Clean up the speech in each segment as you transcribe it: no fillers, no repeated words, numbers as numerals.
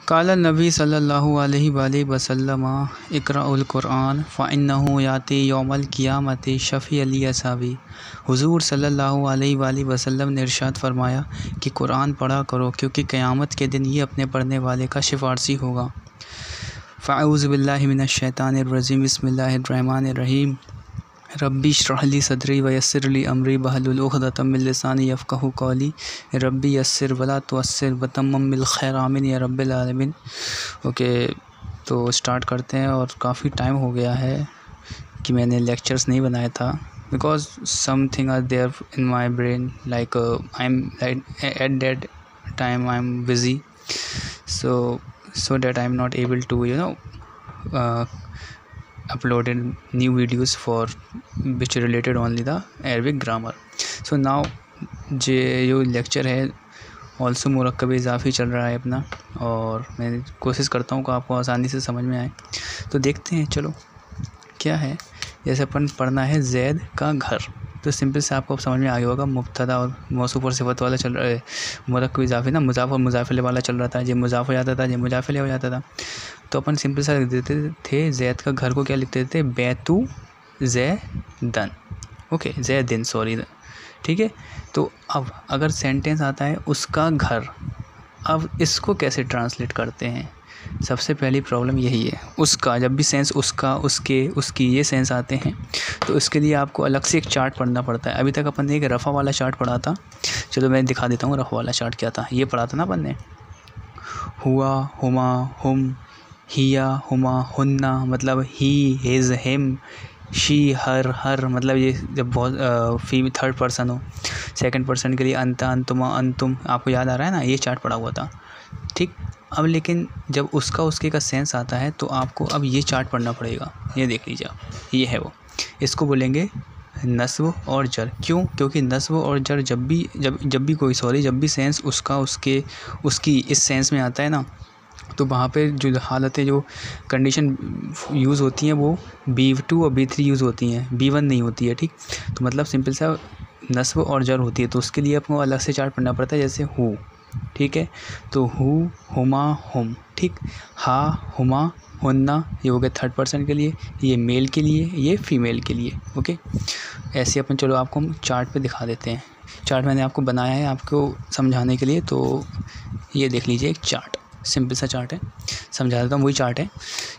काला नबी सल्लल्लाहु अलैहि वसल्लम इक़राउल कुरान फ़इन्नहु याती यौमल क़ियामति शफ़ी अली असाबी। हुज़ूर सल्लल्लाहु अलैहि वसल्लम ने इरशाद फरमाया कि कुरान पढ़ा करो क्योंकि क़यामत के दिन ये अपने पढ़ने वाले का सिफारसी होगा। फ़अऊज़ु बिल्लाहि मिनश शैतानिर रजीम बिस्मिल्लाहिर रहमानिर रहीम। रब्बी इश्रह ली सदरी व यस्सिर ली अमरी वहलुल उक़दतम मिन लिसानी यफ़क़हू क़ौली। रब्बी यस्सिर वला तुअस्सिर व तम्मिम बिल खैर आमीन या रब्बिल आलमीन। ओके, तो स्टार्ट करते हैं। और काफ़ी टाइम हो गया है कि मैंने लेक्चर्स नहीं बनाया था because something are there in my brain like I am at that time I am busy so that I am not able to uploaded new videos for which related only the Arabic grammar. So now जो lecture है also मुरक्कब इजाफ़ी चल रहा है अपना, और मैं कोशिश करता हूँ कि आपको आसानी से समझ में आए। तो देखते हैं, चलो क्या है। जैसे अपन पढ़ना है जैद का घर, तो सिंपल से आपको समझ में आ गया होगा। मुब्तदा और मौसूफ और सिफ़त वाला चल रहा है, मुरक्कब इजाफ़ी ना, मुज़ाफ़ और मुज़ाफ़ वाला चल रहा था। ये मुज़ाफ़ हो जाता था, ये मुज़ाफ़ हो जाता था। तो अपन सिंपल सा लिख देते थे जैद का घर को क्या लिखते थे, बैतु ज़ैदन। ओके, ज़ैदिन, सॉरी, ठीक है। तो अब अगर सेंटेंस आता है उसका घर, अब इसको कैसे ट्रांसलेट करते हैं, सबसे पहली प्रॉब्लम यही है। उसका, जब भी सेंस उसका, उसके, उसकी, ये सेंस आते हैं तो इसके लिए आपको अलग से एक चार्ट पढ़ना पड़ता है। अभी तक अपन ने एक रफ़ा वाला चार्ट पढ़ा था, चलो मैं दिखा देता हूँ रफ़ा वाला चार्ट क्या था। ये पढ़ा था ना अपन ने, हुआ, हुमा, हुम, हिया, हुमा, हुन्ना, मतलब ही, हिज, हिम, शी, हर, मतलब ये जब बहुत थर्ड पर्सन हो। सेकंड पर्सन के लिए अंता, अंतुमा, अंतुम, आपको याद आ रहा है ना, ये चार्ट पढ़ा हुआ था, ठीक। अब लेकिन जब उसका, उसके का सेंस आता है तो आपको अब ये चार्ट पढ़ना पड़ेगा। ये देख लीजिए आप, ये है वो, इसको बोलेंगे नस्ब और जर। क्यों? क्योंकि नस्ब और जर जब भी सेंस उसका, उसके, उसकी इस सेंस में आता है ना, तो वहाँ पे जो हालतें, जो कंडीशन यूज़ होती हैं वो B2 और B3 यूज़ होती हैं, B1 नहीं होती है, ठीक। तो मतलब सिंपल सा नस्ब और जर होती है, तो उसके लिए आपको अलग से चार्ट पढ़ना पड़ता है। जैसे हु, ठीक है, तो हु, हुमा, हुम, ठीक। हा, हुमा, हुन्ना, ये हो गया थर्ड पर्सन के लिए, ये मेल के लिए, ये फीमेल के लिए। ओके, ऐसे अपन, चलो आपको हम चार्ट पे दिखा देते हैं। चार्ट मैंने आपको बनाया है आपको समझाने के लिए, तो ये देख लीजिए, एक चार्ट, सिंपल सा चार्ट है, समझा देता हूँ। वही चार्ट है,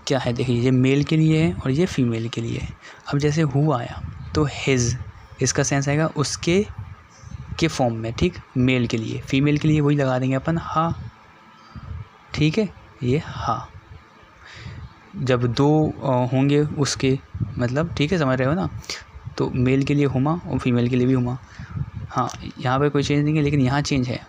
क्या है देख लीजिए, मेल के लिए है और ये फीमेल के लिए है। अब जैसे हु आया तो हिज, इसका सेंस आएगा उसके के फॉर्म में, ठीक, मेल के लिए। फीमेल के लिए वही लगा देंगे अपन, हा, ठीक है, ये हा। जब दो होंगे उसके, मतलब ठीक है, समझ रहे हो ना, तो मेल के लिए हुमा और फीमेल के लिए भी हुमा। हाँ, यहाँ पे कोई चेंज नहीं है, लेकिन यहाँ चेंज है,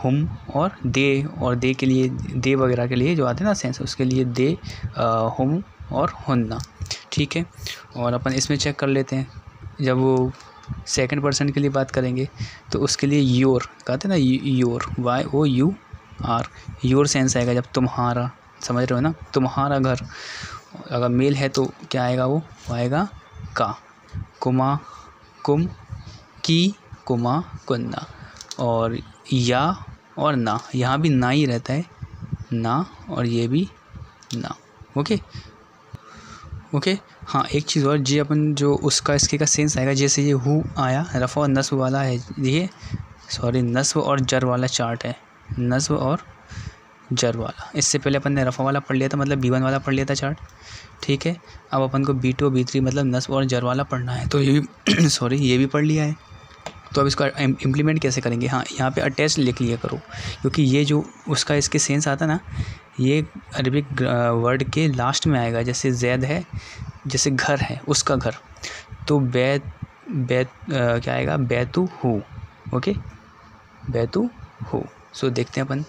हुम और दे के लिए, दे वगैरह के लिए जो आते हैं ना सेंस, उसके लिए दे, हुम और हुन्ना, ठीक है। और अपन इसमें चेक कर लेते हैं, जब वो सेकंड पर्सन के लिए बात करेंगे तो उसके लिए योर कहते हैं ना, योर, YOUR, योर सेंस आएगा जब तुम्हारा, समझ रहे हो ना, तुम्हारा घर। अगर मेल है तो क्या आएगा, वो आएगा का, कुमा, कुम, की, कुमा, कुन्ना। और या और ना, यहाँ भी ना ही रहता है, ना, और ये भी ना। ओके। हाँ, एक चीज़ और, जी अपन जो उसका, इसके का सेंस आएगा, जैसे ये हु आया, रफ़ा और नस्ब वाला है, ये सॉरी नस्ब और जर वाला चार्ट है, नस्ब और जर वाला। इससे पहले अपन ने रफ़ा वाला पढ़ लिया था, मतलब B1 वाला पढ़ लिया था चार्ट, ठीक है। अब अपन को B2 और B3 मतलब नस्ब और जर वाला पढ़ना है, तो ये भी सॉरी ये भी पढ़ लिया है। तो अब इसका इम्प्लीमेंट कैसे करेंगे, हाँ, यहाँ पे अटैच लिख लिया करो, क्योंकि ये जो उसका, इसके सेंस आता ना, ये अरबिक वर्ड के लास्ट में आएगा। जैसे जैद है, जैसे घर है, उसका घर, तो बैत क्या आएगा, बैतु हु। ओके, बैतु हु। सो देखते हैं अपन,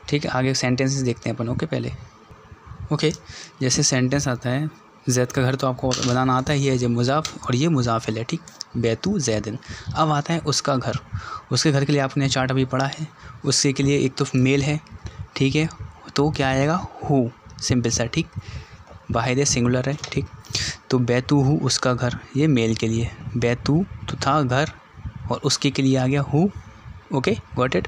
ठीक है, आगे सेंटेंसेस देखते हैं अपन। ओके, पहले ओके, जैसे सेंटेंस आता है, जैद का घर तो आपको बनाना आता ही है, जो मुज़ाफ़ और ये मुज़ाफ़िल है, ठीक, बैतु ज़ैदिन। अब आता है उसका घर, उसके घर के लिए आपने चार्ट अभी पढ़ा है, उसके के लिए एक तो मेल है, ठीक है, तो क्या आएगा, हु, सिंपल सा, ठीक, वाहिद है, सिंगुलर है, ठीक। तो बैतु हु, उसका घर, ये मेल के लिए, बैतु तो था घर, और उसके के लिए आ गया हु। Okay, got it.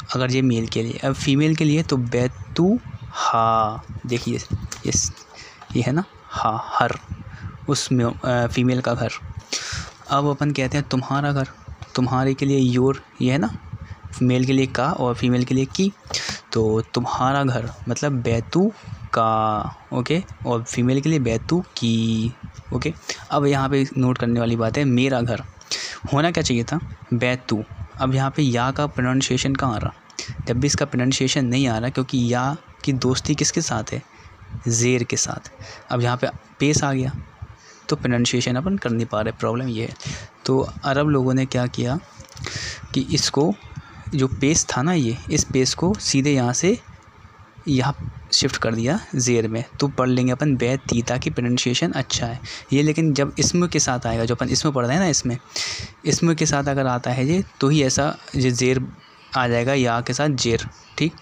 अगर ये मेल के लिए। अब फीमेल के लिए तो बैतू हा, देखिए ये है ना हा, हर, उसमें फीमेल का घर। अब अपन कहते हैं तुम्हारा घर, तुम्हारे के लिए योर, ये है ना मेल के लिए का और फीमेल के लिए की। तो तुम्हारा घर मतलब बैतू का, ओके, और फीमेल के लिए बैतू की, ओके। अब यहाँ पे नोट करने वाली बात है, मेरा घर होना क्या चाहिए था बैतू। अब यहाँ पे या का प्रोनाउंसिएशन कहाँ आ रहा, जब भी इसका प्रोनाउंसिएशन नहीं आ रहा क्योंकि या की दोस्ती किसके साथ है, ज़ेर के साथ। अब यहाँ पे पेश आ गया तो प्रोनाउंसिएशन अपन कर नहीं पा रहे, प्रॉब्लम ये है। तो अरब लोगों ने क्या किया कि इसको जो पेश था ना, ये इस पेश को सीधे यहाँ से यहाँ शिफ्ट कर दिया ज़ेर में। तो पढ़ लेंगे अपन बैती, ताकि प्रोनाउंसिएशन अच्छा है ये। लेकिन जब इसम के साथ आएगा, जो अपन इसमें पढ़ रहे हैं ना, इसम के साथ अगर आता है ये, तो ही ऐसा ये ज़ेर आ जाएगा या के साथ जेर, ठीक।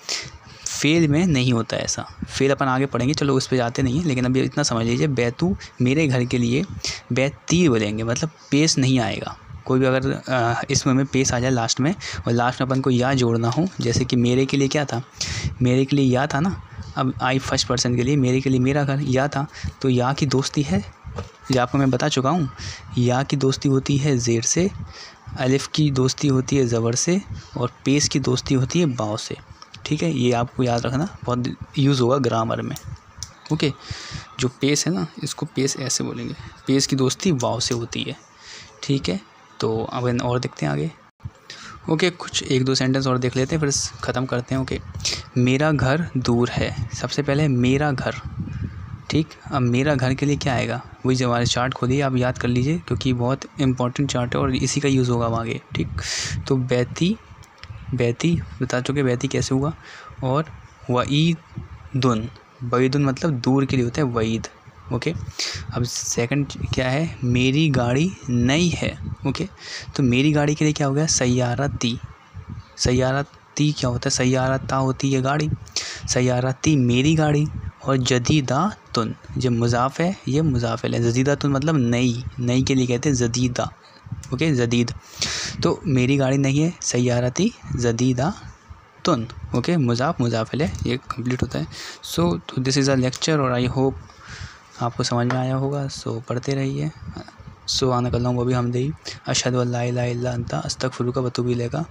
फेल में नहीं होता ऐसा, फेल अपन आगे पढ़ेंगे, चलो उस पर जाते नहीं हैं। लेकिन अभी इतना समझ लीजिए, बैतू मेरे घर के लिए बैती बोलेंगे, मतलब पेश नहीं आएगा। कोई भी अगर इसमें में पेश आ जाए लास्ट में, और लास्ट में अपन को या जोड़ना हो, जैसे कि मेरे के लिए क्या था, मेरे के लिए या था ना। अब आई फर्स्ट पर्सन के लिए, मेरे के लिए मेरा घर या था, तो या की दोस्ती है, ये आपको मैं बता चुका हूँ, या की दोस्ती होती है ज़ेर से, अलिफ़ की दोस्ती होती है ज़बर से, और पेश की दोस्ती होती है बाव से, ठीक है। ये आपको याद रखना, बहुत यूज़ होगा ग्रामर में, ओके। जो पेश है ना, इसको पेश ऐसे बोलेंगे, पेश की दोस्ती वाव से होती है, ठीक है। तो अब और देखते हैं आगे, ओके। कुछ एक दो सेंटेंस और देख लेते हैं, फिर ख़त्म करते हैं, ओके। मेरा घर दूर है, सबसे पहले मेरा घर, ठीक। अब मेरा घर के लिए क्या आएगा, वही जो हमारे चार्ट खोलिए, आप याद कर लीजिए, क्योंकि बहुत इंपॉर्टेंट चार्ट है और इसी का यूज़ होगा आगे, ठीक। तो बैती, बैती बता चुके बैती कैसे हुआ। और वईदुन, वईदुन मतलब दूर के लिए होता है वईद, ओके। अब सेकंड क्या है, मेरी गाड़ी नई है, ओके। तो मेरी गाड़ी के लिए क्या हो गया, सय्यारती, सय्यारती क्या होता है, सय्यारता होती है गाड़ी, सय्यारती मेरी गाड़ी। और जदीदातुन, जो मुज़ाफ है ये मुज़ाफिल है, जदीदातुन मतलब नई, नई के लिए कहते हैं जदीदा, ओके, जदीद। तो मेरी गाड़ी नहीं है, सय्यारती जदीदातुन, ओके, मुज़ाफ मुज़ाफिल है, ये कंप्लीट होता है। सो तो दिस इज़ अ लेक्चर, और आई होप आपको समझ में आया होगा। सो पढ़ते रहिए। सो आना कर वो भी हम दे, अशहदु अल्ला इलाहा इल्ला अंता अस्तगफिरुका व अतूबु इलैका।